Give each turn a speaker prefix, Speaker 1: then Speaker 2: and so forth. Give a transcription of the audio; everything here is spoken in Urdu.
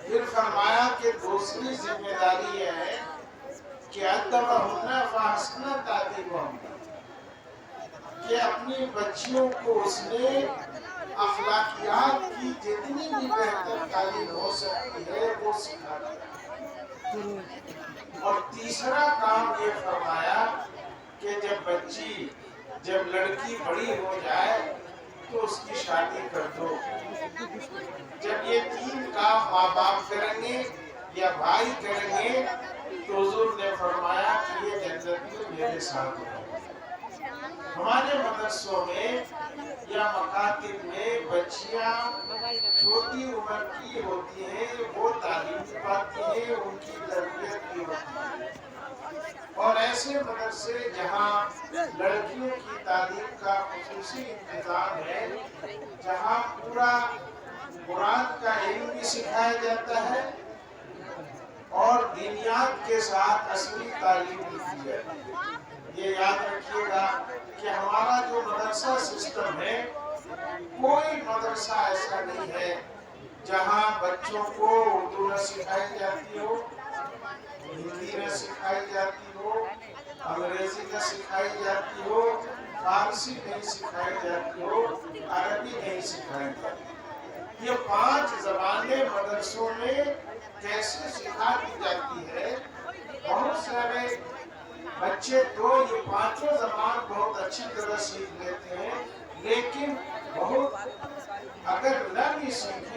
Speaker 1: پھر فرمایا کہ دوسری ذمہ داری یہ ہے کہ ادبہن فاحسن تادیبہن، کہ اپنی بچیوں کو اس نے اخلاقیات کی جتنی بھی بہتر تعلیم ہو سکتی ہے وہ سکھا دیا۔ اور تیسرا کام یہ فرمایا کہ جب لڑکی بڑی ہو جائے تو اس کی شادی کر دو۔ جب یہ تین کام ماں باپ کریں گے یا بھائی کریں گے تو حضور نے فرمایا کہ یہ جنت میں میرے ساتھ ہوں۔ ہمارے مدرسوں میں یا مکاتب میں بچیاں چھوٹی عمر کی ہوتی ہیں، وہ تعلیم پاتی ہیں، ان کی تربیت بھی ہوتی ہے۔ اور ایسے مدرسے جہاں لڑکیوں کی تعلیم کا خصوصی انتظام ہے، جہاں پورا قرآن کا علم بھی سکھایا جاتا ہے اور دینیات کے ساتھ اصلی تعلیم بھی دی جاتی ہے۔ یہ یاد رکھیے گا کہ ہمارا جو مدرسہ سسٹم ہے، کوئی مدرسہ ایسا نہیں ہے جہاں بچوں کو اردو نہ سکھائی جاتی ہو، ہندی نہ سکھائی جاتی ہو، انگریزی نہ سکھائی جاتی ہو، فارسی نہیں سکھائی جاتی ہو، عربی نہیں سکھائی جاتی ہو۔ یہ 5 زبانیں مدرسوں میں کیسے سکھا دی جاتی ہے؟ بہت سارے بچے تو یہ 5 زبان بہت اچھی طرح سیکھ لیتے ہیں، لیکن اگر نہ بھی سیکھیں